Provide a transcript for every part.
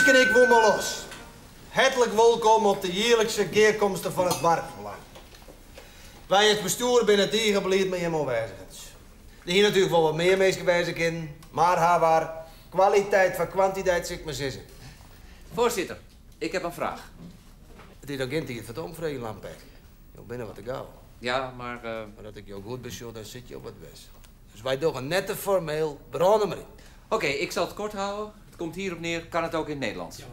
Meisken, ik woon maar los. Hartelijk welkom op de jaarlijkse keerkomsten van het Warfbelang. Wij het bestuur binnen het ingebleid met helemaal wijzigers. Er hier natuurlijk wel wat meer mensen wijzig in, maar haar kwaliteit van kwantiteit zit maar zitten. Voorzitter, ik heb een vraag. Het is ook geen tijd voor het omvreden, Lampek. Je bent wat te gauw. Ja, maar... Maar dat ik jou goed bestuur, dan zit je op het best. Dus wij doen een nette formeel, branden maar in. Oké, ik zal het kort houden. Het komt hierop neer, kan het ook in het Nederlands? Dat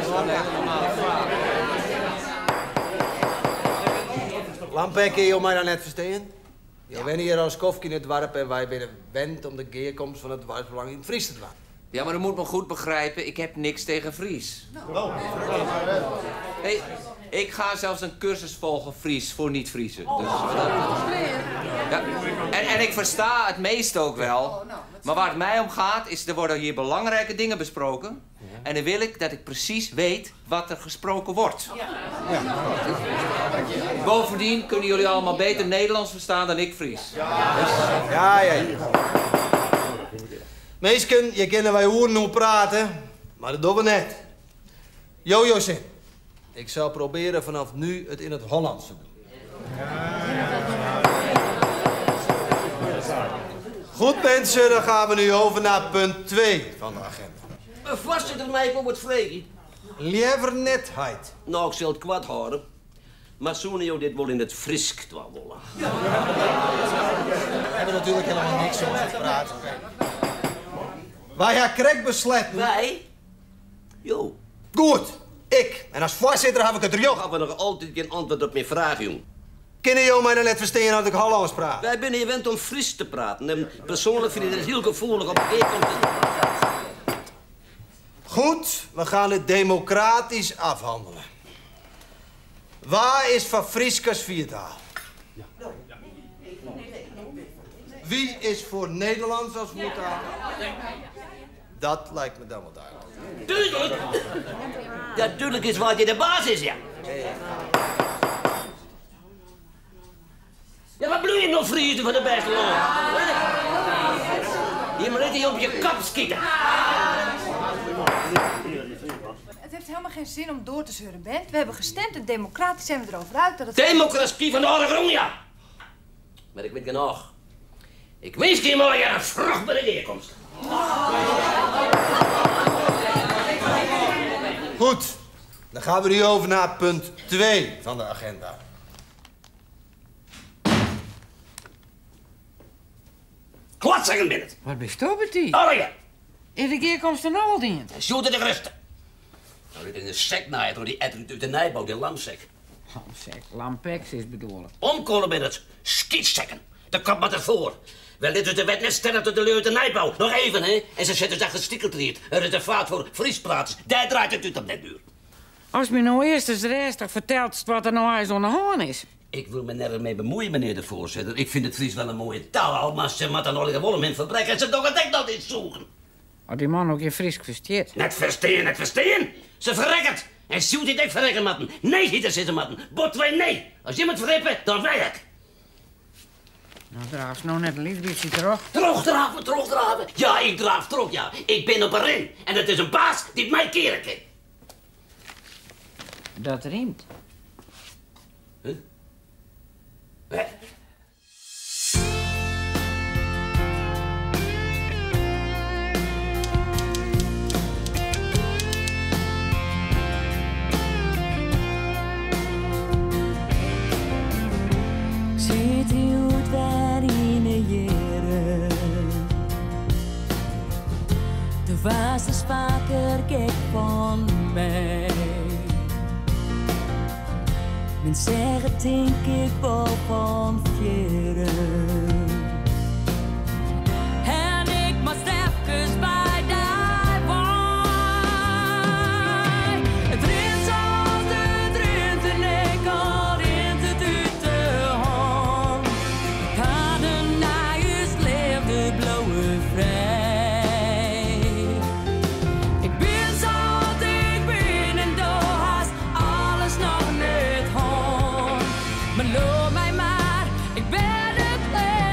is wel een hele normale vraag. Lampek, je mij nou net verstaan? Je bent hier als kofkie in het dorp en wij zijn gewend om de keerkomst van het Warfbelang in het Fries te doen. Ja, maar u moet me goed begrijpen, ik heb niks tegen Fries. Hey, ik ga zelfs een cursus volgen Fries voor niet-Friezen. Dus, ja. En ik versta het meeste ook wel. Maar waar het mij om gaat, is er worden hier belangrijke dingen besproken. En dan wil ik dat ik precies weet wat er gesproken wordt. Bovendien kunnen jullie allemaal beter Nederlands verstaan dan ik Fries. Ja. Meesken, je kennen wij hoeren nog praten, maar dat doen we net. Jozin, ik zal proberen vanaf nu het in het Hollands te doen. Goed mensen, dan gaan we nu over naar punt 2 van de agenda. Voorzitter, mij op het vregen. Lievernetheid. Nou, ik zal het kwaad houden. Maar zouden jou dit wel in het Frisk willen? We hebben natuurlijk helemaal niks over gepraat. Wij gaan correct besletten. Wij? Jo. Goed, ik. En als voorzitter heb ik het rioch. Ik heb nog altijd geen antwoord op mijn vraag, jong. Kunnen jullie mij dan net verstaan dat ik Hollands praat? Wij zijn gewend om Fries te praten. En persoonlijk vind ik het heel gevoelig op een keerkomst. Goed, we gaan het democratisch afhandelen. Waar is van Frieskas viertaal? Wie is voor Nederlands als voertaal? Dat lijkt me dan wel duidelijk. Tuurlijk! Ja, tuurlijk is wat je de baas is, ja. Ja, wat bloei je nog vriezen van de beste land? Je moet niet op je kap schieten. Het heeft helemaal geen zin om door te zeuren, Bent. We hebben gestemd en democratisch zijn we erover uit dat het... Democratie van de Oregon, ja. Maar ik weet genoeg. Ik wens je maar een vrucht bij de neerkomst. Goed, dan gaan we nu over naar punt 2 van de agenda. Wat zeggen binnen? Wat bestopt die? Oh ja. Is de keerkomst er nou al in? Shoot het de rusten. Nou, dit in de sek naaien door die ettert uit de nijbouw, die lamsek. Lamsek, lampex is bedoeld. Omkolen met het schietstekken. De kop met ervoor. Wel, dit is de wet net sterren tot de leur de nijbouw. Nog even, hè. En ze zetten zich gestikkeld hier. Er is de vaart voor Friespraters. Daar draait het uit op den duur. Als me nou eerst eens restig vertelt wat er nou eens aan de hand is. Ik wil me nergens mee bemoeien, meneer de voorzitter. Ik vind het Fries wel een mooie taal, maar ze moeten nog wel om in verbrek en ze toch het echt altijd zoeken. Had die man ook in Fries versteerd? Net verstaan, net verstaan. Ze verrekken. En zoet dit echt verrekken matten. Nee, hieten zitten matten. Bot wij nee. Als je moet verrippen, dan wij ik. Nou, draaf ze nou net een liefdesje terug. Terugdraven. Ja, ik draaf terug, ja. Ik ben op een ren. En het is een baas die mij keren kan. Dat riemt. Huh? Zit uit waarin jaren. De was is vaker gek van mij. Men zeggen denk ik wel van vieren. En ik moest even bij daar bij. Het rint zoals het rint en ik al rint het uit de hand. Paden naar je leefde blauwe vrij. Ik ben zoals ik ben en door haast alles nog niet hand. Maar loop mij maar, ik ben het blij.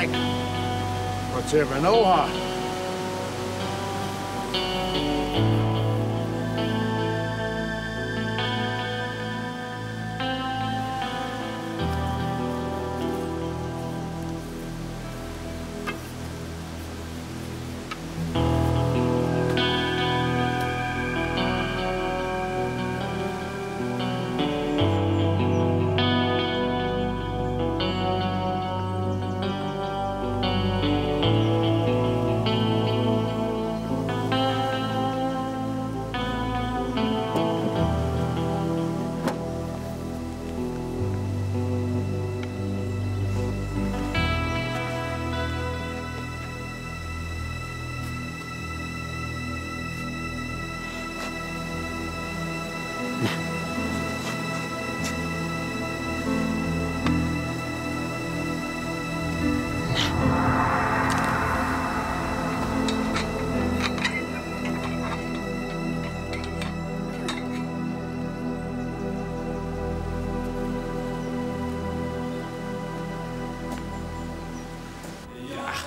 Kijk, wat zeggen we nou aan?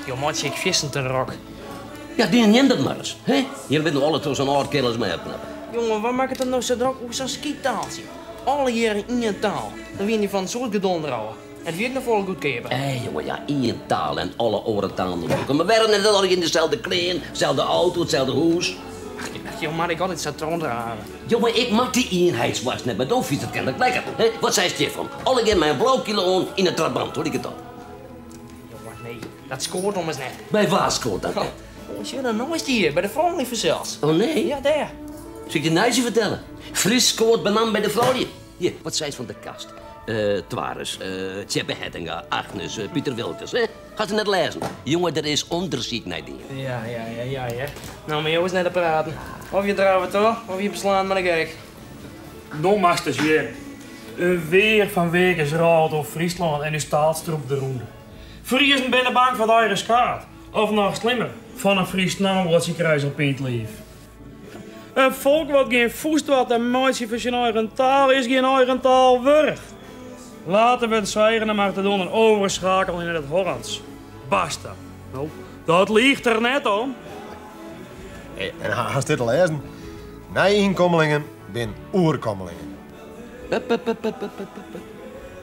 Je maakt zich vissen te rok. Ja, die neemt het maar eens. Hè? Hier willen alle toch zo'n oud kerels mee opknappen. Jongen, waar maakt het dan nou zo druk over zo'n skietaaltje? Alle jaren in je taal. Dan win je van zo'n gedonder houden. Het weet nog vol goed keer. Jongen, ja, één taal en alle oren talen ook. Maar we werden net al in dezelfde kleding, dezelfde auto, hetzelfde huis. Ach, jongen, maar ik had het zo troondragen. Jongen, ik mag die eenheidswas net met de fiets, dat ken ik lekker. Hè? Wat zei Stefan? Alle keer mijn blauw kilo aan in het trabant, hoor ik het al. Jongen, nee, dat scoort om eens net. Bij waar scoort dat? Oh, zie je dan nou eens hier, bij de vrouwenlieven zelfs. Oh nee? Ja, daar. Zal ik je nou eens vertellen? Fris scoort benam bij de vrouwje. Hier, wat zei ze van de kast? Twares, Tjeppe Hettinga, Agnes, Pieter Wilkes, hè? Gaat ze net lezen? Jongen, er is onderzoek naar dingen. Ja. Nou, maar jou eens net te praten. Of je draven toch, of je beslaan met een kerk. Nou, masters weer. Een weer van weken raad door Friesland en uw staatstroep de ronde. Friesen binnen bang voor de eigen skaat. Of nog slimmer, van een Fries naam wat ze kruis op het lief. Een volk wat geen voest wat en mooi voor zijn eigen taal is geen eigen taal waard. Laten we het zwijgen en maar te doen en overschakelen in het Hollands. Basta. Nou, dat ligt er net om. En haast dit lezen. Nijinkommelingen bin oerkommelingen. Dat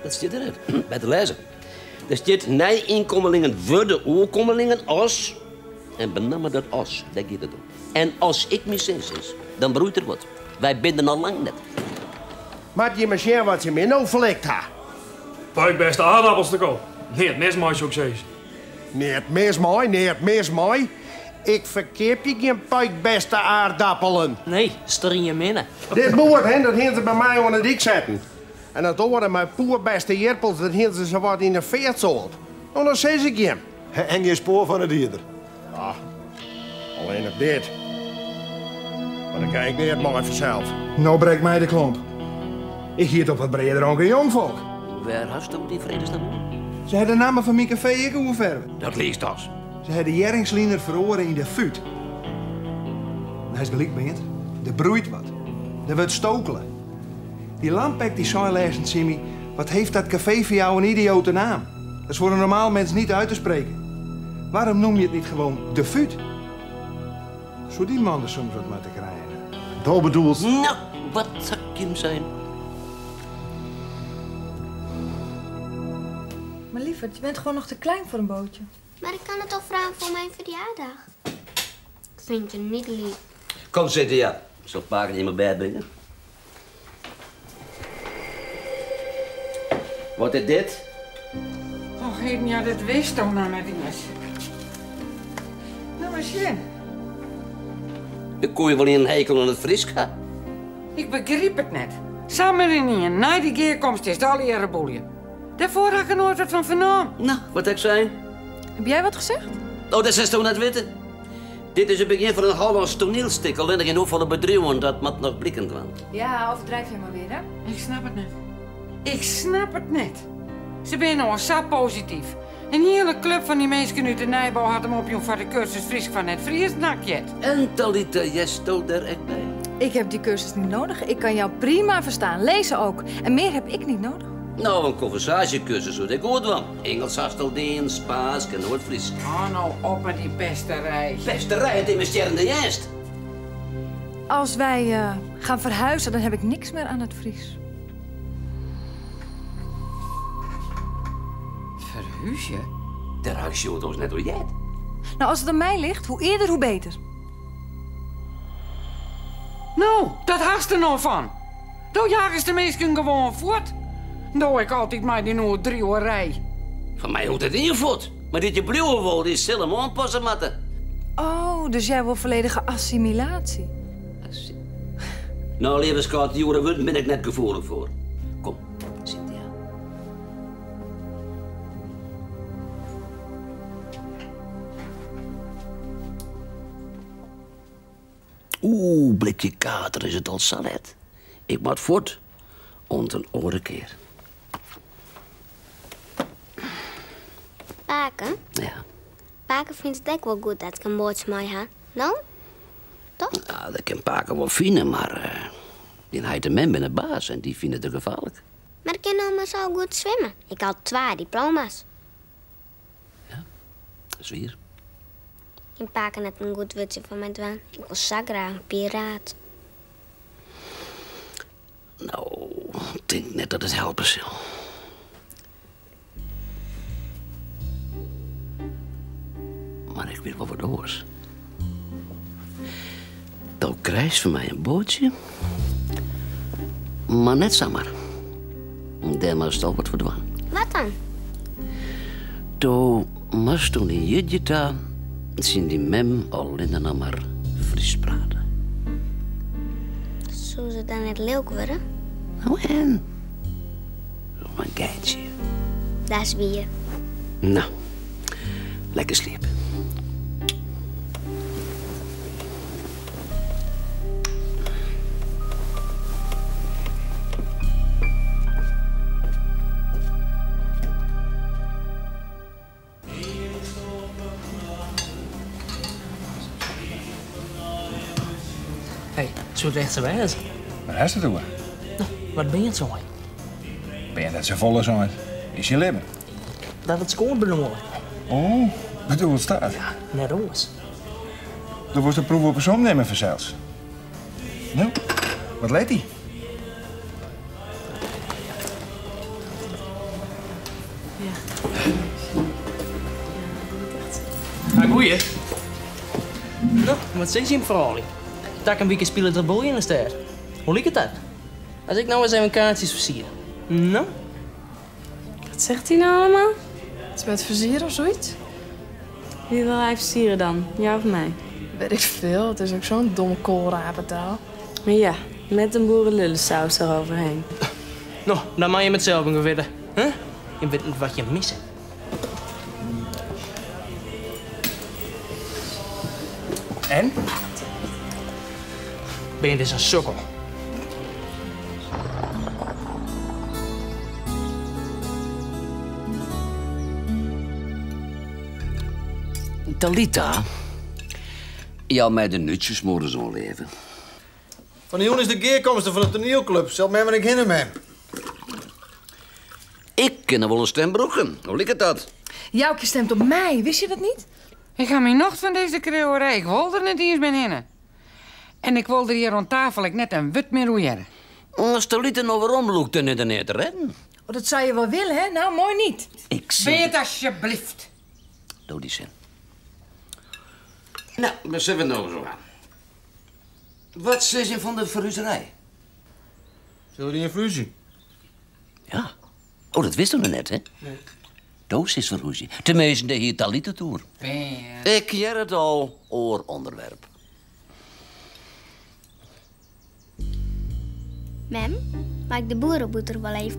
staat erin, bij te lezen. Er staat nijinkommelingen worden oorkommelingen als... En benamen dat als, daar gaat het om. En als ik mijn zins is, dan broeit er wat. Wij binden al lang net. Maar je maar zien wat je me nou verlekt ha. Puik beste aardappels te koop. Nee, het mes mooi succes. Nee, het mis mooi. Ik verkeer je geen puikbeste aardappelen. Nee, stor je minnen. Dit boord, hè, dat gaan ze bij mij onder de dik zetten. En dat worden mijn poerbeste jerpels, dat gaan ze zo wat in de veert zolt. Nou, dan zeg ik je. En je spoor van het dierder. Ja, alleen op dit. Maar dan kijk ik niet maar vanzelf. Nou breekt mij de klomp. Ik hield op wat breder ook een jongvolk. Waar hast u die vredesnaam? Ze hebben de namen van mijn café ik verven. Dat leest als. Ze hebben Jerringsliner verloren in de fut. Hij is gelijk bent. Er broeit wat. Er wordt stokelen. Die lampek die zei lezen, Simmy, wat heeft dat café voor jou een idiote naam? Dat is voor een normaal mens niet uit te spreken. Waarom noem je het niet gewoon de fut? Zou die man er soms wat mee te krijgen? Dat bedoelt... Nou, wat zou Kim zijn? Maar lieverd, je bent gewoon nog te klein voor een bootje. Maar ik kan het al vragen voor mijn verjaardag. Ik vind je niet lief. Kom zitten, ja. Ik zal pakken in mijn bed brengen. Wat is dit? Och, heet ja, dat wist toch nou met die mes. Nou, maar Sjen. Dan kon je wel in een hekel aan het Friska. Ik begreep het net. Samen in een na die keerkomst is het al eerder boelje. Daarvoor had ik er nooit wat van vernomen. Nou, wat ik zei? Heb jij wat gezegd? Oh, dat is toch net weten. Dit is het begin van een Hollands toneelstuk. Alleen geen hoeveel bedrijven dat moet nog blikken kwam. Ja, overdrijf je maar weer, hè? Ik snap het net. Ik snap het net. Ze zijn nou zo positief. Een hele club van die mensen uit de Nijbouw had hem op je voor de cursus Fries van het Fries nakjet. En Talita, jij stond daar echt bij. Ik heb die cursus niet nodig. Ik kan jou prima verstaan. Lezen ook. En meer heb ik niet nodig. Nou, een conversatiecursus hoe ik goed van. Engels, Hasteldeens, Spaans en Noord-Fries. Oh, nou op met die pesterij. Pesterij, het investeerde juist. Als wij gaan verhuizen, dan heb ik niks meer aan het Fries. Verhuisje? Daar huis je ons net door jij. Nou, als het aan mij ligt, hoe eerder, hoe beter. Nou, dat haast er nog van. Dan jagen de meesten gewoon voort. Doe ik altijd maar die nooit 3 uur rij. Van mij hoeft het ingevoerd. Maar dit je blijven wil, is zelf aanpassen matten. Oh, dus jij wil volledige assimilatie. Nou, lieve schat, die jaren ben ik net gevoelig voor. Kom, Cynthia. Oeh, blikje kater is het al salet. Ik moet voort. Ont een andere keer. Paken? Ja. Paken vindt het ook wel goed dat ik een bootje mee heb. Nou? Toch? Ja, dat kan Paken wel vinden, maar die heet de man binnen baas en die vinden het gevaarlijk. Maar ik kan nog maar zo goed zwemmen. Ik had 2 diploma's. Dat is weer. In Paken net een goed witje van mijn dwaan. Ik was zo graag een piraat. Nou, ik denk net dat het helpen zal. Maar ik weet wel wat oors. Dan krijg je van mij een bootje. Maar net zomaar. Dan moest al wat verdwaan. Wat dan? Toen moest toen in Judjeta zien die mem al in de maar Fries praten. Zou ze dan net leuk worden? Nou en? Zo'n geitje. Dat is weer. Nou, lekker slapen. Hé, zo recht ze wijs. Waar is het door? Wat ben je zo? Ben je net zo volle zo? Is je leven? Dat het scoort benoemen. Oh, bedoel het staat. Ja, net ons. Dan wordt de proef op een som nemen vanzelfs. Nou, wat leidt hij? Goeie. Nou, wat zeg je hem vooral? Tak een weekend spelen er bol in de ster. Hoe liep het dat? Als ik nou eens even kaartjes versier. Nou? Wat zegt hij nou allemaal? Iets met versieren of zoiets? Wie wil hij versieren dan? Jou of mij? Weet ik veel. Het is ook zo'n domme koolrapentaal. Ja, met een boerenlullensaus eroverheen. Nou, dan mag je met zelf gaan verder. Huh? Je weet niet wat je missen. En? Ben je dus een sukkel? Talita, jou mij de nutjes moeten zo leven. Van die jongen is de keerkomsten van de toneelclub. Zal mij maar ik hinnen met. Ik ken wel een stembroeken. Hoe liep het dat? Joukje stemt op mij, wist je dat niet? Ik ga me nog van deze kreeuwerij. Ik wil er niet eens binnen. En ik wil er hier rond tafel ik net een wit meer roeieren. Als Talita nou waarom loopt er net te redden? Oh, dat zou je wel willen, hè? Nou, mooi niet. Ik zie... Weet alsjeblieft. Doe die zin. Nou, dan zullen we het nou zo gaan. Wat zeg je van de verhuizerij? Zullen die een fusie? Ja. Oh, dat wist u nog net, hè? Nee. Doos is verhuizing. Tenminste, de hier Talita toer. Ben. Ik keer het al, onderwerp. Mem, mag ik de boerenboeter wel even?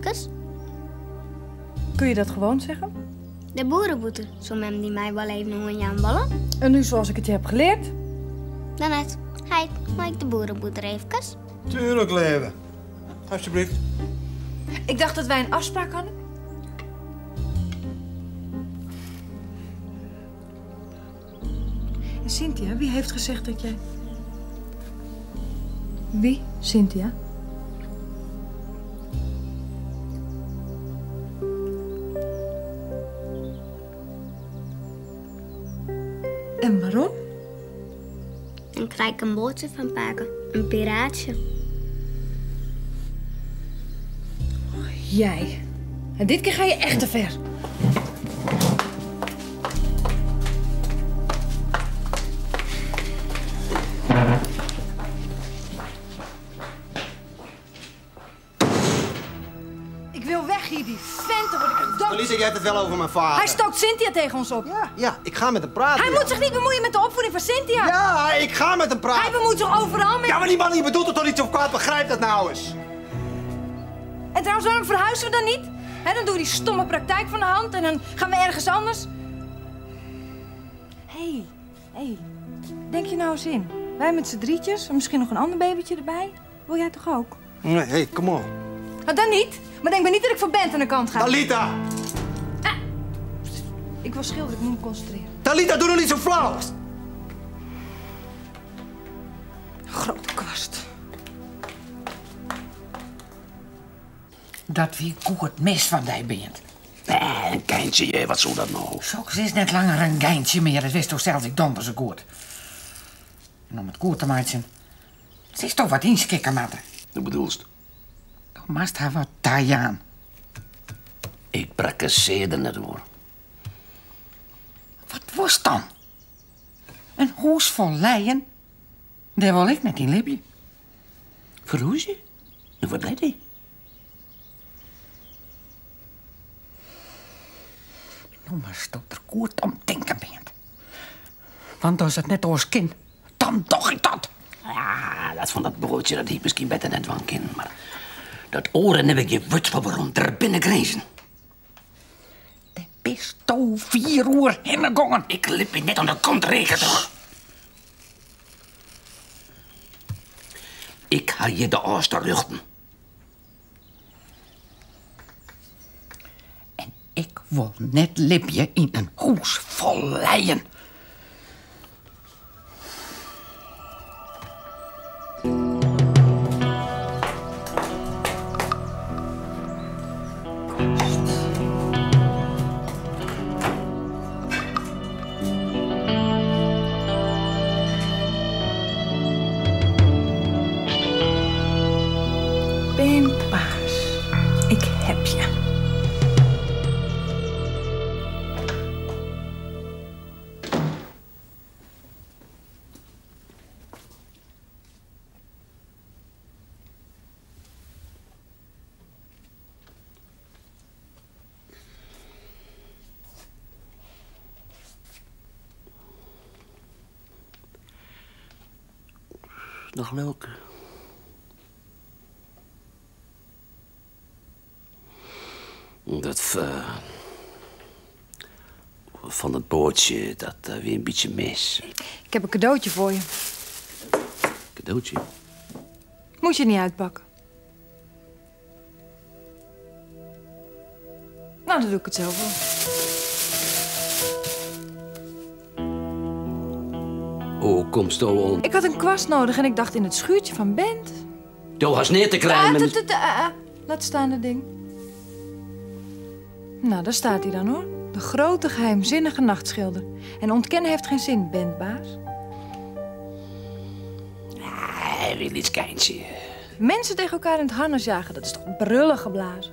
Kun je dat gewoon zeggen? De boerenboeter, zo mem die mij wel even nog aan ballen. En nu zoals ik het je heb geleerd? Dan net. Hij, mag ik de boerenboeter even? Tuurlijk, leven. Alsjeblieft. Ik dacht dat wij een afspraak hadden. En Cynthia, wie heeft gezegd dat jij... Wie, Cynthia? En waarom? Dan krijg ik een bootje van pakken. Een piraatje. Jij. En dit keer ga je echt te ver. Ik wil weg hier, die vent, dan word ik er dood. Talita, jij hebt het wel over mijn vader. Hij stookt Cynthia tegen ons op. Ja, ik ga met hem praten. Hij moet zich niet bemoeien met de opvoeding van Cynthia. Ja, ik ga met hem praten. Hij bemoeit zich overal met... Ja, maar die man die bedoelt het toch niet zo kwaad? Begrijp dat nou eens. En trouwens, waarom verhuizen we dan niet? Dan doen we die stomme praktijk van de hand en dan gaan we ergens anders. Hé. Denk je nou eens in? Wij met z'n drietjes en misschien nog een ander babytje erbij. Wil jij toch ook? Nee, kom op. Nou, dan niet. Maar denk maar niet dat ik voor Bent aan de kant ga. Talita! Ik wil schilderen, ik moet me concentreren. Talita, doe nog niet zo flauw! Grote kwast. Dat wie goed het mes van die bent. Een geintje, wat zou dat nou? Soks is net langer een geintje meer. Dat wist toch zelfs ik donder zo goed. En om het goed te maken, het is toch wat inskikken, matten. Wat bedoelst? Toch mast haar wat Tajaan. Ik prakkeseerde net hoor. Wat was dan? Een hoes vol leien? Daar wil ik net in Libië. Verhoesje? En wat leidt die? Nou, maar stop er goed om denken bent. Want als het net als kind, dan toch ik dat. Ja, dat van dat broodje, dat hiep misschien beter net van kind, maar... Dat oren heb ik je wut van waarom er binnen grijzen. Bist toe 4 uur hinnegongen. Ik liep je net aan de kant regen toch. Ik ga je de ooster luchten. Ik wil net Libje in een hoes vol leien. Pimpaas, ik heb je. Nog leuk. Dat van het bootje, dat weer een beetje mis. Ik heb een cadeautje voor je. Cadeautje? Moet je niet uitpakken. Nou, dan doe ik het zelf wel. Hoe komst je on? Ik had een kwast nodig en ik dacht in het schuurtje van Bent. Doe was neer te krijgen. Laat staan dat ding. Nou, daar staat hij dan hoor. De grote geheimzinnige nachtschilder. En ontkennen heeft geen zin, Bentbaas. Hij wil iets geintje. Mensen tegen elkaar in het harnas jagen, dat is toch brullen geblazen?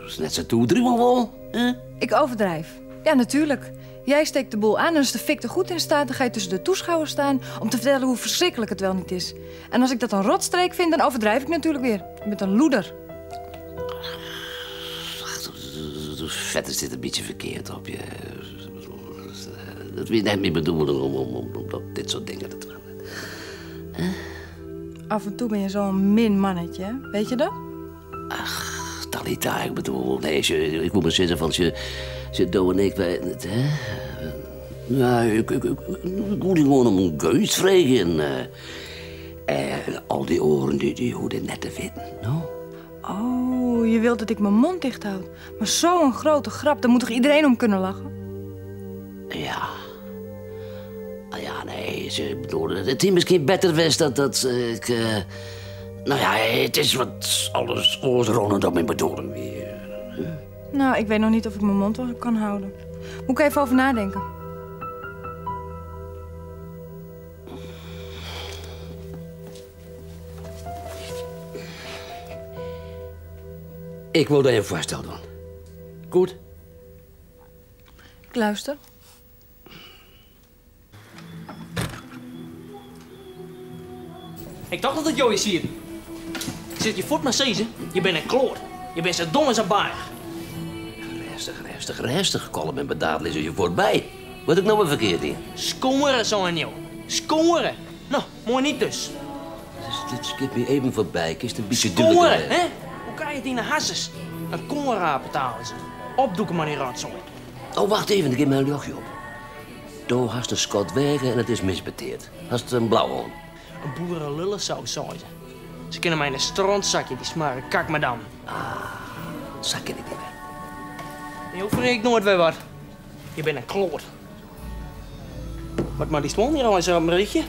Dat is net zo toedruwen wel, hè? Ik overdrijf. Ja, natuurlijk. Jij steekt de boel aan en als de fik er goed in staat, dan ga je tussen de toeschouwers staan om te vertellen hoe verschrikkelijk het wel niet is. En als ik dat een rotstreek vind, dan overdrijf ik natuurlijk weer. Je bent een loeder. Vet is dit een beetje verkeerd op je. Dat wil je net niet bedoelen om dit soort dingen te doen. Af en toe ben je zo'n min mannetje, hè? Weet je dat? Ach, Talita, ik bedoel, nee, ik moet maar zeggen van ze doe en ik, hè? Ja, ik moet gewoon om een geus vragen. Al die oren, die hoorden net te weten, no? Oh, je wilt dat ik mijn mond dicht houd. Maar zo'n grote grap, daar moet toch iedereen om kunnen lachen? Ja. Ja, nee, ik bedoel, het is misschien beter wist dat ik... nou ja, het is wat alles oorronnend op mijn bedoeling weer. Nou, ik weet nog niet of ik mijn mond wel kan houden. Moet ik even over nadenken. Ik wil dat je een voorstel doen. Goed? Ik luister. Ik dacht dat het jou is hier. Zit je voet maar zezen, je bent een kloot. Je bent zo dom als een baar. Rustig. Kolm en bedaard is er je voorbij. Wat ik nou weer verkeerd in? Scoren, zo'n jou. Scoren. Nou, mooi niet dus. Dit skip je even voorbij. Kist een beetje Scoren, dubbel. hè? Hoe kan je het in de hasses? Een korenraad betalen ze. Opdoeken maar die rotzooi. Oh, wacht even. Ik geef mijn luchtje op. Toen hast een Scott wegen en het is misbeteerd. Hast een blauw aan. Een boerenlullen zou ze. Ze kunnen mij in een strontzakje die smaren kak me dan. Zak ik niet meer. Je hoeft er nooit weer wat. Je bent een kloot. Wat maar die stond hier al eens op een berichtje.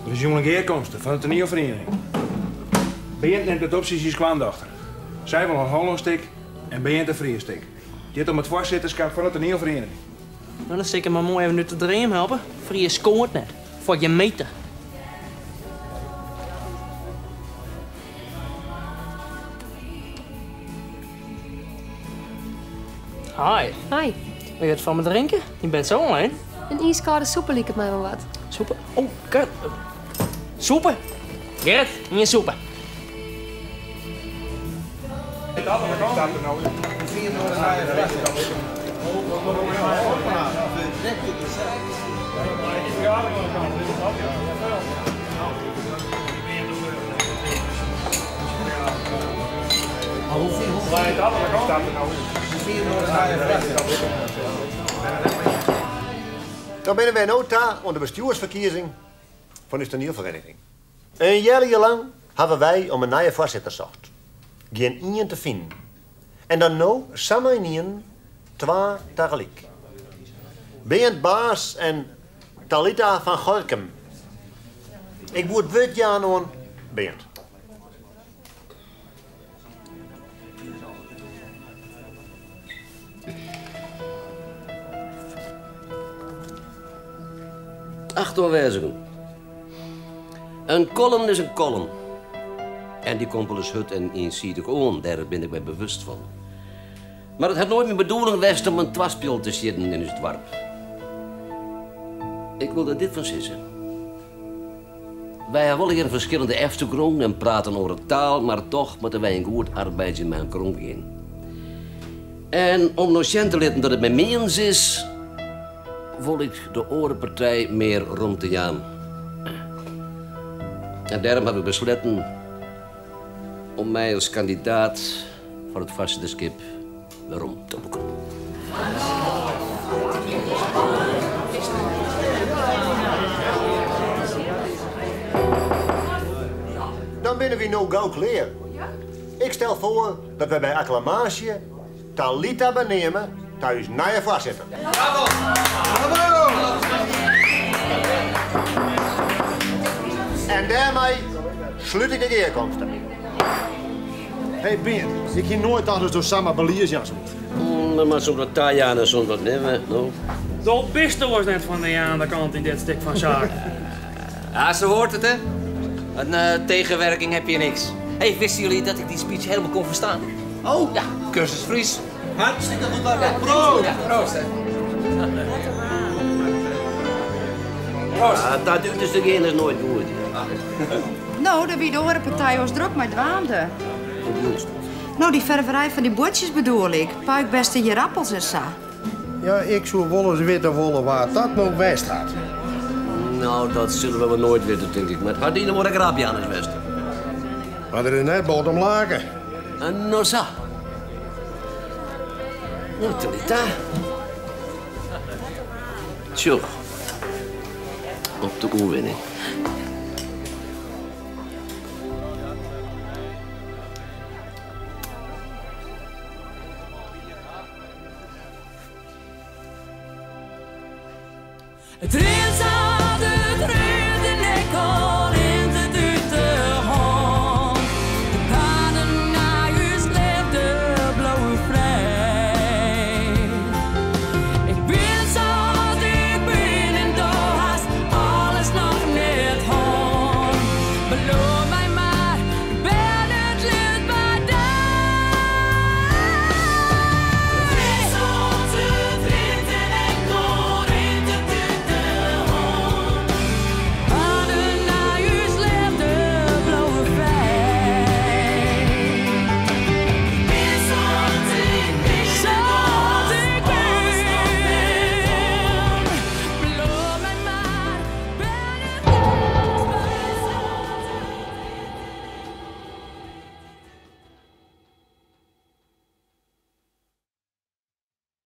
Dat is jonge herkomsten van de toneelvereniging. Beent neemt het op zijn kwaandochter. Zij wil een Hollandstik en Beent een Vriestik. Die heeft om het voorzitterschap van de toneelvereniging. Nou, dan zeker maar mooi even nu te draaien helpen. Vrije scoort net. Voor je meter. Hi. Hi. Wil je het van me drinken? Je bent zo alleen. Een ijskoude soepel liek het mij wel wat. Soepen? Oh, kut. Soepen? Gerrit, in je soepen. Dan zijn wij nu daar aan de bestuursverkiezing van de toneelvereniging. Een jaar lang hebben wij om een nieuwe voorzitter gezocht. Geen één te vinden. En dan nu, samen in één, 2 tegelijk. Beent Baas en Talita van Gorkum. Ik word het jaar aan Beent. Achterwijzingen. Een column is een column. En die komt wel eens hut en eenzijdig aan, daar ben ik mij bewust van. Maar het had nooit mijn bedoeling geweest om een twaspel te zitten in het dorp. Ik wil er dit van zeggen. Wij hebben wel hier verschillende achtergronden en praten over taal, maar toch moeten wij een goed arbeid in mijn kring gaan. En om nog te laten dat het met mij eens is, wil ik de orenpartij meer rond te gaan. En daarom heb ik besloten om mij als kandidaat voor het voorzitterschap waarom te boeken. Dan binnen we nou gauw klaar. Ik stel voor dat wij bij acclamatie Talita benemen thuis naar je voorzitter. Bravo! Bravo! En daarmee sluit ik de eerkomsten. Hey Beent, ik heb nooit altijd zo samen beliers jas moet. Maar zo'n Tanja en zo'n wat nemen, no. De beste was net van de aan de kant in dit stuk van zaak. Ja, zo hoort het, hè? Een tegenwerking heb je niks. Hey, wisten jullie dat ik die speech helemaal kon verstaan? Oh, ja, cursus Fries. Hartstikke goed, Marco. Ja, Proost! Ja, proost, hè. Ja, dat doet dus degene nooit goed. Nou, de Wiedorenpartij was druk met dwaande. Nou, die ververij van die bordjes bedoel ik. Puik beste je rappels en zo. Ja, ik zou wel eens weten willen waar dat nou bij staat. Nou, dat zullen we nooit weten, denk ik. Maar het had hier nog een grapje aan het westen. Maar er is net boot om laken. En nou zo. Nou, Talita. Tjoh. Op de oerwinning. Het